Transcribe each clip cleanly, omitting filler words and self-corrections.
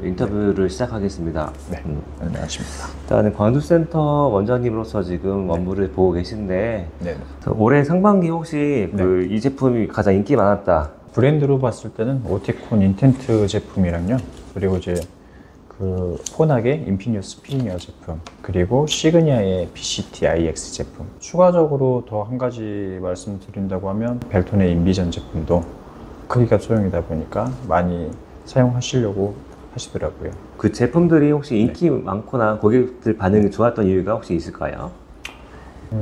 인터뷰를 시작하겠습니다. 네, 안녕하십니까. 일단은 광주센터 원장님으로서 지금 업무를 보고 계신데 네. 올해 상반기 혹시 이 제품이 가장 인기 많았다. 브랜드로 봤을 때는 오티콘 인텐트 제품이랑요. 그리고 이제 그 폰학의 인피니어스 피니어 제품, 그리고 시그니아의 PCT IX 제품. 추가적으로 더 한 가지 말씀드린다고 하면 벨톤의 인비전 제품도 크기가 소형이다 보니까 많이 사용하시려고 하시더라고요. 그 제품들이 혹시 인기 많거나 고객들 반응이 좋았던 이유가 혹시 있을까요?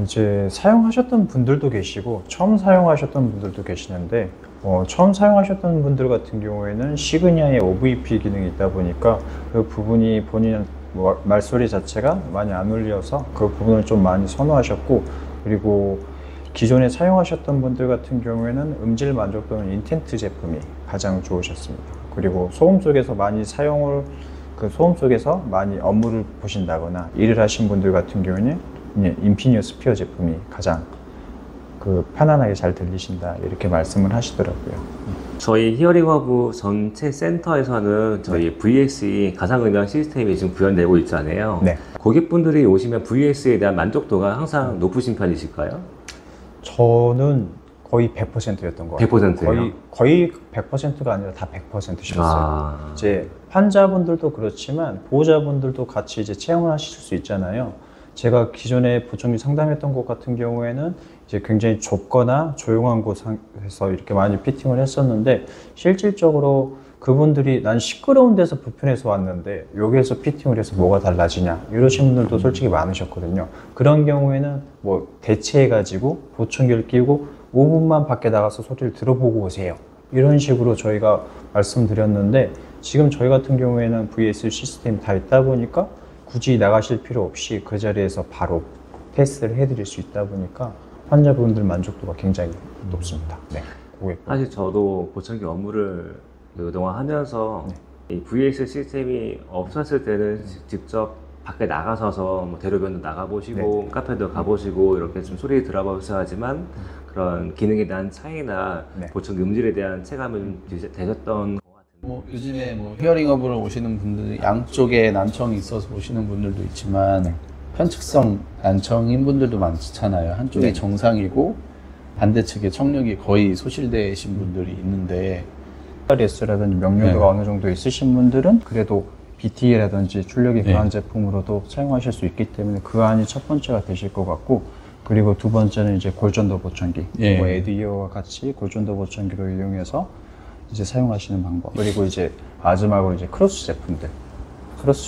이제 사용하셨던 분들도 계시고 처음 사용하셨던 분들도 계시는데 처음 사용하셨던 분들 같은 경우에는 시그니아의 OVP 기능이 있다 보니까 그 부분이 본인 말소리 자체가 많이 안 울려서 그 부분을 좀 많이 선호하셨고, 그리고 기존에 사용하셨던 분들 같은 경우에는 음질 만족도는 인텐트 제품이 가장 좋으셨습니다. 그리고 소음 속에서 많이 소음 속에서 많이 업무를 보신다거나 일을 하신 분들 같은 경우에는 인피니어스 피어 제품이 가장 편안하게 잘 들리신다, 이렇게 말씀을 하시더라고요. 저희 히어링허브 전체 센터에서는 저희 VSE 가상음향 시스템이 지금 구현되고 있잖아요. 네. 고객분들이 오시면 VS에 대한 만족도가 항상 높으신 편이실까요? 저는 거의 100%였던 것 같아요. 100%예요? 거의 100%가 아니라 다 100%셨어요. 이제 환자분들도 그렇지만 보호자분들도 같이 이제 체험을 하실 수 있잖아요. 제가 기존에 보청기 상담했던 곳 같은 경우에는 이제 굉장히 좁거나 조용한 곳에서 이렇게 많이 피팅을 했었는데, 실질적으로 그분들이 난 시끄러운 데서 불편해서 왔는데 여기에서 피팅을 해서 뭐가 달라지냐, 이러신 분들도 솔직히 많으셨거든요. 그런 경우에는 뭐 대체해가지고 보청기를 끼고 5분만 밖에 나가서 소리를 들어보고 오세요, 이런 식으로 저희가 말씀드렸는데, 지금 저희 같은 경우에는 VS 시스템이 다 있다 보니까 굳이 나가실 필요 없이 그 자리에서 바로 테스트를 해드릴 수 있다 보니까 환자분들 만족도가 굉장히 높습니다. 네. 사실 저도 보청기 업무를 그동안 하면서 이 VS 시스템이 없었을 때는 직접 밖에 나가셔서 뭐 대로변도 나가보시고 카페도 가보시고 이렇게 좀 소리 들어보셔야 하지만 그런 기능에 대한 차이나 보청기 음질에 대한 체감은 되셨던 것 같은데, 요즘에 히어링허브를 오시는 분들, 양쪽에 난청이 있어서 오시는 분들도 있지만 편측성 난청인 분들도 많잖아요. 한쪽이 정상이고 반대측에 청력이 거의 소실되신 분들이 있는데, S라든지 명료도가 어느 정도 있으신 분들은 그래도 BT라든지 출력이 강한 제품으로도 사용하실 수 있기 때문에 그 안이 첫 번째가 되실 것 같고, 그리고 두 번째는 이제 골전도 보청기, 뭐 에듀이어와 같이 골전도 보청기로 이용해서 이제 사용하시는 방법, 그리고 이제 마지막으로 이제 크로스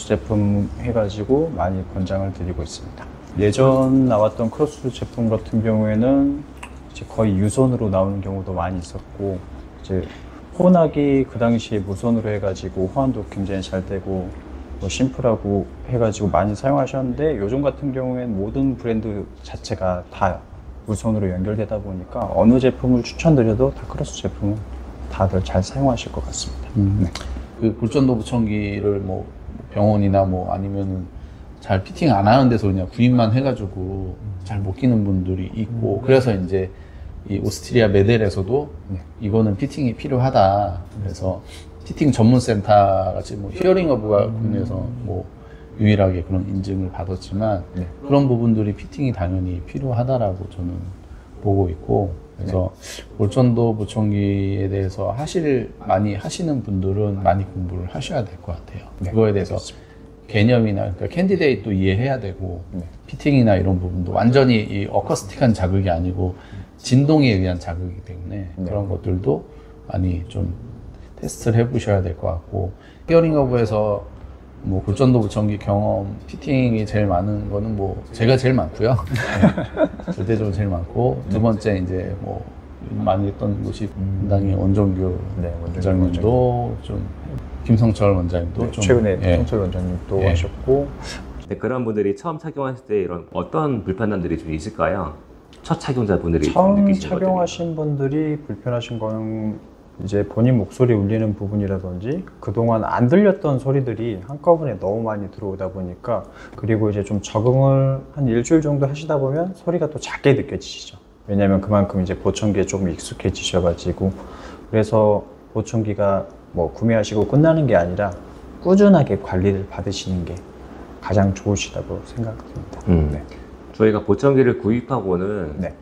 제품 해가지고 많이 권장을 드리고 있습니다. 예전 나왔던 크로스 제품 같은 경우에는 이제 거의 유선으로 나오는 경우도 많이 있었고, 이제 혼학이 그 당시에 무선으로 해가지고 호환도 굉장히 잘 되고 뭐 심플하고 해가지고 많이 사용하셨는데, 요즘 같은 경우에는 모든 브랜드 자체가 다 무선으로 연결되다 보니까 어느 제품을 추천드려도 다 크로스 제품은 다들 잘 사용하실 것 같습니다. 그 골전도 보청기를 병원이나 아니면은 잘 피팅 안 하는 데서 그냥 구입만 해가지고 잘 못 끼는 분들이 있고, 그래서 이제 이 오스트리아 메델에서도 이거는 피팅이 필요하다, 그래서 피팅 전문 센터 같이 히어링허브가 국내에서 유일하게 그런 인증을 받았지만 그런 부분들이 피팅이 당연히 필요하다라고 저는 보고 있고, 그래서 골전도 보청기에 대해서 많이 하시는 분들은 많이 공부를 하셔야 될 것 같아요. 그거에 대해서 개념이나, 그러니까 캔디데이트도 이해해야 되고, 피팅이나 이런 부분도 완전히 이 어쿠스틱한 자극이 아니고 진동에 의한 자극이기 때문에 그런 것들도 많이 좀 테스트를 해보셔야 될 것 같고, 히어링허브에서 골전도 보청기 경험, 피팅이 제일 많은 거는 제가 제일 많고요. 절대적으로 제일 많고, 두 번째 이제 많이 했던 곳이 분당의 원종규 원장님도 좀, 김성철 원장님도 좀 최근에 성철 원장님도 하셨고. 그런 분들이 처음 착용하실 때 이런 어떤 불편함들이 좀 있을까요? 첫 착용자분들이 처음 착용하신 분들이 불편하신 건 이제 본인 목소리 울리는 부분이라든지 그동안 안 들렸던 소리들이 한꺼번에 너무 많이 들어오다 보니까, 그리고 이제 좀 적응을 한 일주일 정도 하시다 보면 소리가 또 작게 느껴지시죠. 왜냐면 그만큼 이제 보청기에 조금 익숙해지셔가지고, 그래서 보청기가 구매하시고 끝나는 게 아니라 꾸준하게 관리를 받으시는 게 가장 좋으시다고 생각됩니다. 네. 저희가 보청기를 구입하고는 네.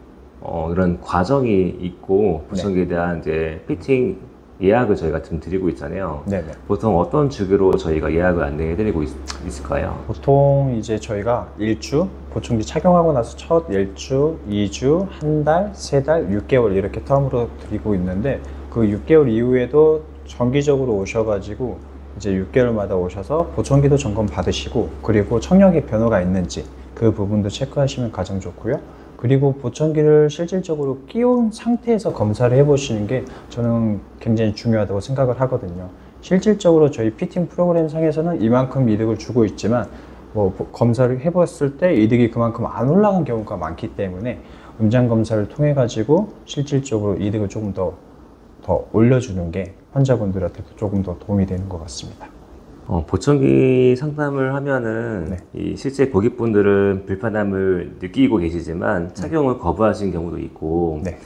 이런 과정이 있고 보청기에 대한 이제 피팅 예약을 저희가 지금 드리고 있잖아요. 네네. 보통 어떤 주기로 저희가 예약을 안내해드리고 있을까요? 보통 이제 저희가 일주, 보청기 착용하고 나서 첫 일주, 2주, 한 달, 3달, 6개월 이렇게 텀으로 드리고 있는데 그 6개월 이후에도 정기적으로 오셔가지고 이제 6개월마다 오셔서 보청기도 점검 받으시고 그리고 청력의 변화가 있는지 그 부분도 체크하시면 가장 좋고요. 그리고 보청기를 실질적으로 끼운 상태에서 검사를 해보시는 게 저는 굉장히 중요하다고 생각을 하거든요. 실질적으로 저희 피팅 프로그램 상에서는 이만큼 이득을 주고 있지만 뭐 검사를 해봤을 때 이득이 그만큼 안 올라간 경우가 많기 때문에 음장 검사를 통해 가지고 실질적으로 이득을 조금 더 올려주는 게 환자분들한테도 조금 더 도움이 되는 것 같습니다. 보청기 상담을 하면은 네. 이 실제 고객분들은 불편함을 느끼고 계시지만 착용을 거부하시는 경우도 있고, 네.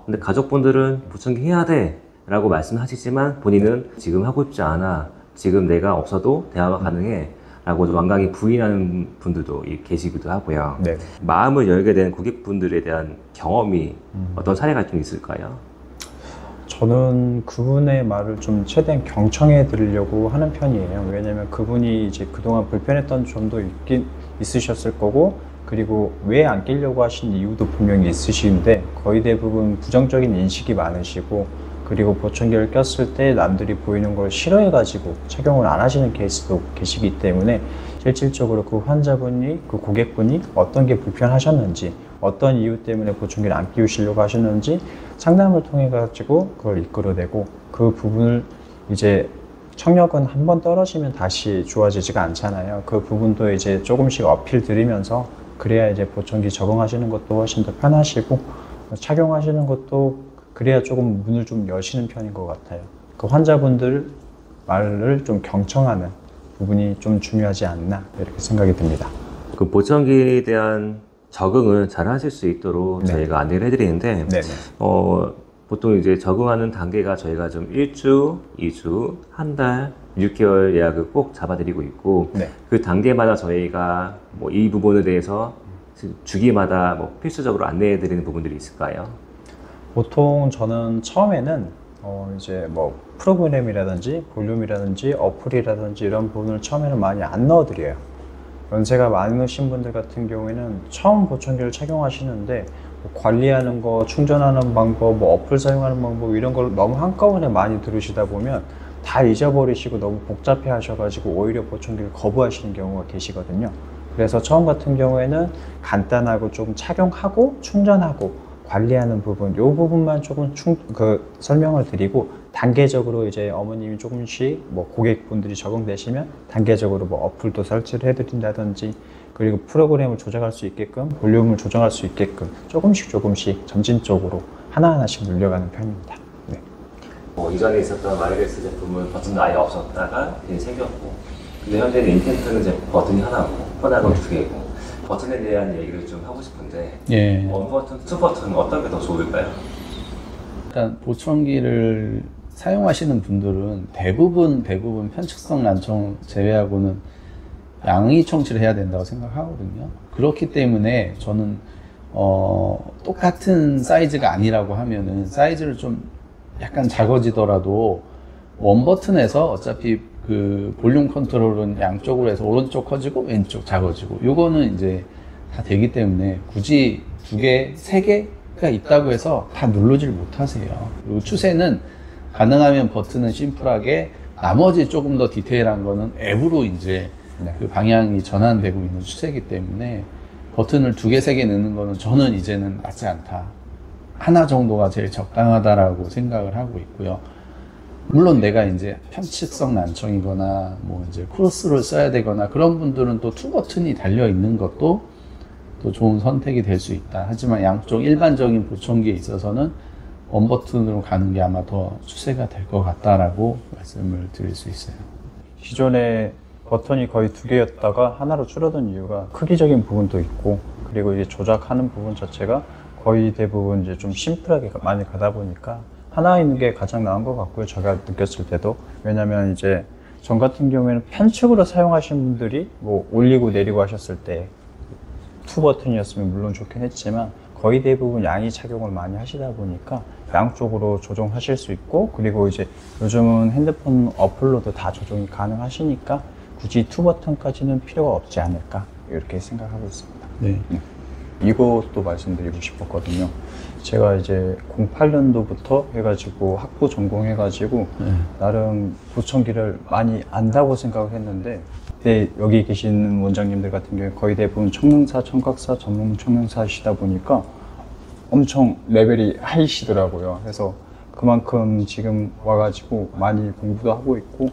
근데 가족분들은 보청기 해야 돼 라고 말씀하시지만 본인은 지금 하고 싶지 않아, 지금 내가 없어도 대화가 가능해 라고 완강히 부인하는 분들도 계시기도 하고요. 네. 마음을 열게 된 고객분들에 대한 경험이 어떤 사례가 좀 있을까요? 저는 그분의 말을 좀 최대한 경청해 드리려고 하는 편이에요. 왜냐면 그분이 이제 그동안 불편했던 점도 있으셨을 거고, 그리고 왜 안 끼려고 하신 이유도 분명히 있으신데, 거의 대부분 부정적인 인식이 많으시고, 그리고 보청기를 꼈을 때 남들이 보이는 걸 싫어해가지고 착용을 안 하시는 케이스도 계시기 때문에, 실질적으로 그 환자분이, 그 고객분이 어떤 게 불편하셨는지, 어떤 이유 때문에 보청기를 안 끼우시려고 하셨는지 상담을 통해 가지고 그걸 이끌어내고, 그 부분을 이제 청력은 한번 떨어지면 다시 좋아지지가 않잖아요. 그 부분도 이제 조금씩 어필 드리면서 그래야 이제 보청기 적응하시는 것도 훨씬 더 편하시고 착용하시는 것도 그래야 조금 문을 좀 여시는 편인 것 같아요. 그 환자분들 말을 좀 경청하는 부분이 좀 중요하지 않나 이렇게 생각이 듭니다. 그 보청기에 대한 적응을 잘 하실 수 있도록 네. 저희가 안내를 해드리는데, 네네. 보통 이제 적응하는 단계가 저희가 좀 1주, 2주, 한 달, 6개월 예약을 꼭 잡아드리고 있고, 네. 그 단계마다 저희가 뭐 이 부분에 대해서 주기마다 뭐 필수적으로 안내해드리는 부분들이 있을까요? 보통 저는 처음에는 이제 뭐 프로그램이라든지 볼륨이라든지 어플이라든지 이런 부분을 처음에는 많이 안 넣어드려요. 연세가 많으신 분들 같은 경우에는 처음 보청기를 착용하시는데 뭐 관리하는 거, 충전하는 방법, 뭐 어플 사용하는 방법 이런 걸 너무 한꺼번에 많이 들으시다 보면 다 잊어버리시고 너무 복잡해 하셔가지고 오히려 보청기를 거부하시는 경우가 계시거든요. 그래서 처음 같은 경우에는 간단하고 좀 착용하고 충전하고 관리하는 부분, 이 부분만 조금 설명을 드리고, 단계적으로 이제 어머님이 조금씩 뭐 고객분들이 적응되시면 단계적으로 뭐 어플도 설치를 해드린다든지, 그리고 프로그램을 조작할 수 있게끔, 볼륨을 조정할 수 있게끔 조금씩 점진적으로 하나하나씩 늘려가는 편입니다. 네. 이전에 있었던 와이어리스 제품은 버튼도 아예 없었다가 이제 생겼고, 근데 현재는 인텐트는 버튼이 하나고 폰하고 두 개고, 버튼에 대한 얘기를 좀 하고 싶은데, 예. 원 버튼, 투 버튼 어떤 게 더 좋을까요? 일단 보청기를 사용하시는 분들은 대부분 편측성 난청 제외하고는 양의 청취를 해야 된다고 생각하거든요. 그렇기 때문에 저는 똑같은 사이즈가 아니라고 하면은 사이즈를 좀 약간 작아지더라도 원 버튼에서 어차피 그 볼륨 컨트롤은 양쪽으로 해서 오른쪽 커지고 왼쪽 작아지고 요거는 이제 다 되기 때문에 굳이 2개, 3개가 있다고 해서 다 누르질 못하세요. 그리고 추세는 가능하면 버튼은 심플하게, 나머지 조금 더 디테일한 거는 앱으로 이제 네. 그 방향이 전환되고 있는 추세이기 때문에 버튼을 2개, 3개 넣는 거는 저는 이제는 맞지 않다. 하나 정도가 제일 적당하다라고 생각을 하고 있고요. 물론 내가 이제 편측성 난청이거나 뭐 이제 크로스를 써야 되거나 그런 분들은 또 투 버튼이 달려 있는 것도 또 좋은 선택이 될 수 있다. 하지만 양쪽 일반적인 보청기에 있어서는 원 버튼으로 가는 게 아마 더 추세가 될 것 같다라고 말씀을 드릴 수 있어요. 기존에 버튼이 거의 2개였다가 하나로 줄어든 이유가 크기적인 부분도 있고, 그리고 이제 조작하는 부분 자체가 거의 대부분 이제 좀 심플하게 많이 가다 보니까 하나 있는 게 가장 나은 것 같고요. 제가 느꼈을 때도. 왜냐면 이제 전 같은 경우에는 편측으로 사용하시는 분들이 뭐 올리고 내리고 하셨을 때 투 버튼이었으면 물론 좋긴 했지만 거의 대부분 양이 착용을 많이 하시다 보니까 양쪽으로 조정하실 수 있고, 그리고 이제 요즘은 핸드폰 어플로도 다 조정이 가능하시니까 굳이 투 버튼까지는 필요가 없지 않을까 이렇게 생각하고 있습니다. 네. 이것도 말씀드리고 싶었거든요. 제가 이제 08년도부터 해가지고 학부 전공해가지고 나름 보청기를 많이 안다고 생각을 했는데, 그때 여기 계신 원장님들 같은 경우에 거의 대부분 청능사, 청각사, 전문 청능사시다 보니까 엄청 레벨이 하이시더라고요. 그래서 그만큼 지금 와가지고 많이 공부도 하고 있고,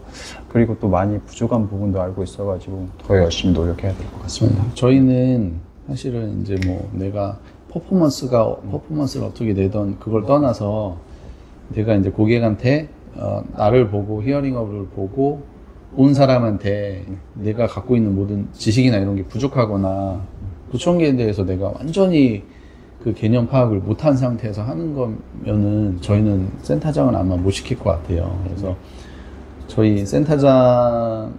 그리고 또 많이 부족한 부분도 알고 있어가지고 더 열심히 노력해야 될 것 같습니다. 저희는 사실은 이제 뭐 내가 퍼포먼스를 어떻게 내던 그걸 떠나서 내가 이제 고객한테 나를 보고 히어링업을 보고 온 사람한테 내가 갖고 있는 모든 지식이나 이런 게 부족하거나 보청기에 대해서 내가 완전히 그 개념 파악을 못한 상태에서 하는 거면은 저희는 센터장은 아마 못 시킬 것 같아요. 그래서 저희 센터장을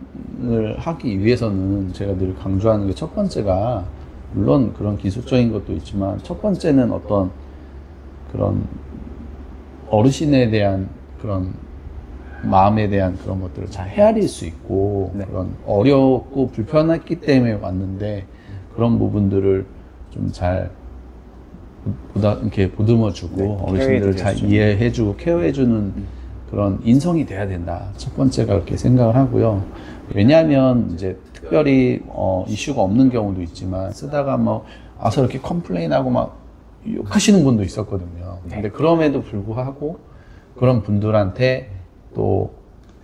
하기 위해서는 제가 늘 강조하는 게 첫 번째가, 물론 그런 기술적인 것도 있지만 첫 번째는 어떤 그런 어르신에 대한 그런 마음에 대한 그런 것들을 잘 헤아릴 수 있고, 네. 그런 어렵고 불편했기 때문에 왔는데 그런 부분들을 좀 잘 이렇게 보듬어주고 네, 어르신들을 잘 이해해주고 케어해주는 그런 인성이 돼야 된다. 첫 번째가 그렇게 생각을 하고요. 왜냐하면 이제 특별히 이슈가 없는 경우도 있지만 쓰다가 뭐 와서 이렇게 컴플레인하고 막 욕하시는 분도 있었거든요. 근데 그럼에도 불구하고 그런 분들한테 또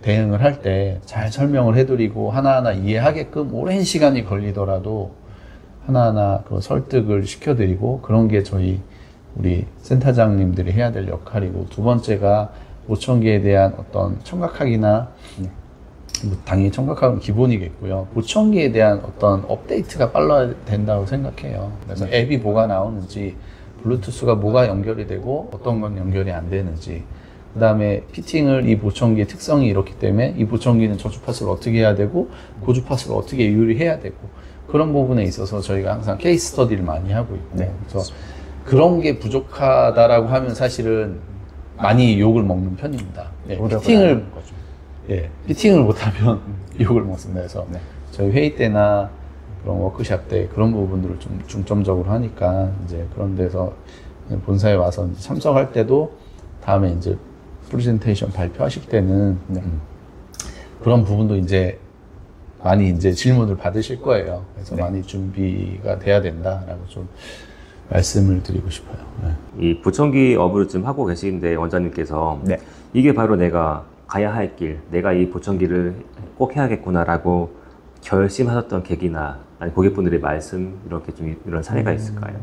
대응을 할 때 잘 설명을 해드리고 하나하나 이해하게끔 오랜 시간이 걸리더라도 하나하나 그 설득을 시켜드리고, 그런 게 우리 센터장님들이 해야 될 역할이고, 두 번째가 보청기에 대한 어떤 청각학이나 뭐 당연히 청각학은 기본이겠고요. 보청기에 대한 어떤 업데이트가 빨라야 된다고 생각해요. 그래서 앱이 뭐가 나오는지, 블루투스가 뭐가 연결이 되고 어떤 건 연결이 안 되는지, 그 다음에 피팅을, 이 보청기의 특성이 이렇기 때문에 이 보청기는 저주파수를 어떻게 해야 되고 고주파수를 어떻게 유리해야 되고, 그런 부분에 있어서 저희가 항상 케이스 스터디를 많이 하고 있고, 그래서 그런 게 부족하다라고 하면 사실은 많이 욕을 먹는 편입니다. 네, 피팅을 못하면 욕을 먹습니다. 그래서 저희 회의 때나 그런 워크샵 때 그런 부분들을 좀 중점적으로 하니까, 이제 그런 데서 본사에 와서 이제 참석할 때도 다음에 이제 프레젠테이션 발표하실 때는 그런 부분도 이제 많이 이제 질문을 받으실 거예요. 그래서 많이 준비가 돼야 된다라고 좀 말씀을 드리고 싶어요. 이 보청기 업을 좀 하고 계시는데 원장님께서 이게 바로 내가 가야 할 길, 내가 이 보청기를 꼭 해야겠구나라고 결심하셨던 계기나 아니 고객분들의 말씀, 이렇게 좀 이런 사례가 있을까요?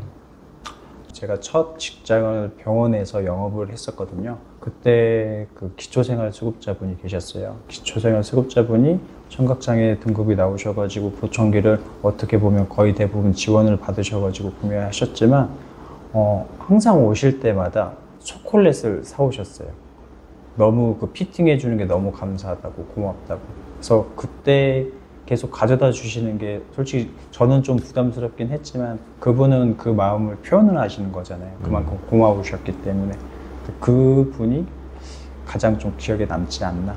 제가 첫 직장을 병원에서 영업을 했었거든요. 그때 그 기초생활수급자분이 계셨어요. 기초생활수급자분이 청각장애 등급이 나오셔가지고 보청기를 어떻게 보면 거의 대부분 지원을 받으셔가지고 구매하셨지만 항상 오실 때마다 초콜릿을 사오셨어요. 너무 그 피팅해 주는 게 너무 감사하다고, 고맙다고. 그래서 그때 계속 가져다 주시는 게 솔직히 저는 좀 부담스럽긴 했지만 그분은 그 마음을 표현을 하시는 거잖아요. 그만큼 고마우셨기 때문에 그 분이 가장 좀 기억에 남지 않나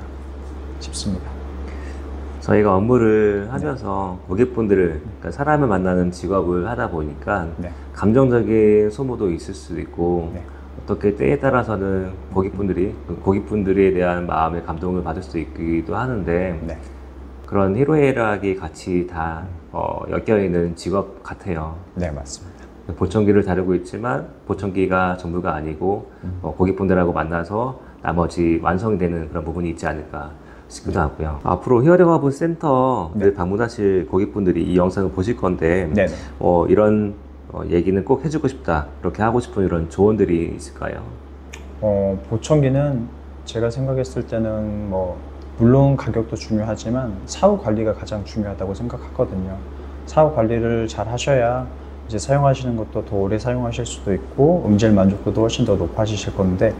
싶습니다. 저희가 업무를 하면서 고객분들을, 그러니까 사람을 만나는 직업을 하다 보니까 감정적인 소모도 있을 수도 있고 어떻게 때에 따라서는 고객분들에 대한 마음의 감동을 받을 수 있기도 하는데 그런 희로애락이 같이 다 엮여있는 직업 같아요. 네, 맞습니다. 보청기를 다루고 있지만 보청기가 전부가 아니고 고객분들하고 만나서 나머지 완성이 되는 그런 부분이 있지 않을까 싶기도 하고요. 앞으로 히어링허브 센터를 방문하실 고객분들이 이 영상을 보실 건데 이런 얘기는 꼭 해주고 싶다, 그렇게 하고 싶은 이런 조언들이 있을까요? 보청기는 제가 생각했을 때는 물론 가격도 중요하지만 사후 관리가 가장 중요하다고 생각하거든요. 사후 관리를 잘 하셔야 이제 사용하시는 것도 더 오래 사용하실 수도 있고 음질 만족도도 훨씬 더 높아지실 건데,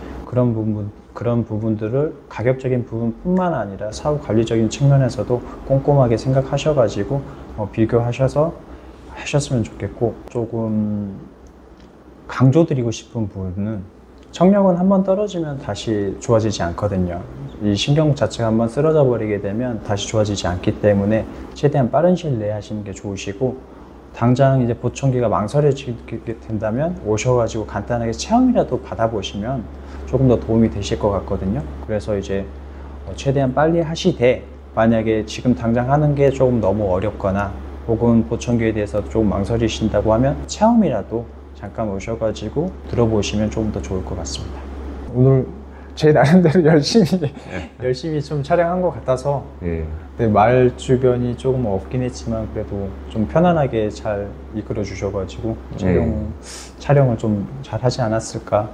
그런 부분들을 가격적인 부분뿐만 아니라 사후 관리적인 측면에서도 꼼꼼하게 생각하셔가지고 비교하셔서 하셨으면 좋겠고, 조금 강조드리고 싶은 부분은 청력은 한번 떨어지면 다시 좋아지지 않거든요. 이 신경 자체가 한번 쓰러져 버리게 되면 다시 좋아지지 않기 때문에 최대한 빠른 시일 내에 하시는 게 좋으시고, 당장 이제 보청기가 망설여지게 된다면 오셔가지고 간단하게 체험이라도 받아보시면 조금 더 도움이 되실 것 같거든요. 그래서 이제 최대한 빨리 하시되, 만약에 지금 당장 하는 게 조금 너무 어렵거나 혹은 보청기에 대해서 조금 망설이신다고 하면 체험이라도 잠깐 오셔가지고 들어보시면 조금 더 좋을 것 같습니다. 오늘 제 나름대로 열심히 좀 촬영한 것 같아서 말 주변이 조금 없긴 했지만 그래도 좀 편안하게 잘 이끌어 주셔가지고 촬영을 좀 잘 하지 않았을까.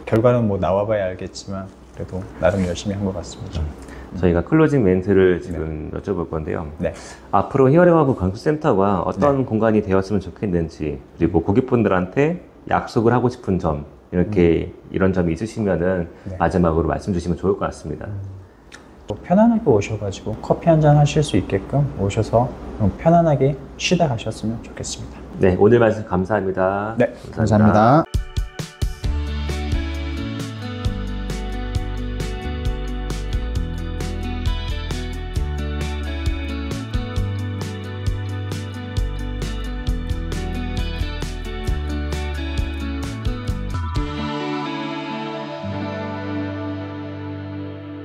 결과는 뭐 나와봐야 알겠지만 그래도 나름 열심히 한 것 같습니다. 저희가 클로징 멘트를 지금 여쭤볼 건데요. 앞으로 히어링하고 건설센터가 어떤 공간이 되었으면 좋겠는지, 그리고 고객분들한테 약속을 하고 싶은 점, 이렇게 이런 점이 있으시면은 마지막으로 말씀 주시면 좋을 것 같습니다. 편안하게 오셔가지고 커피 한잔 하실 수 있게끔 오셔서 편안하게 쉬다 가셨으면 좋겠습니다. 네, 오늘 말씀 감사합니다. 네, 감사합니다.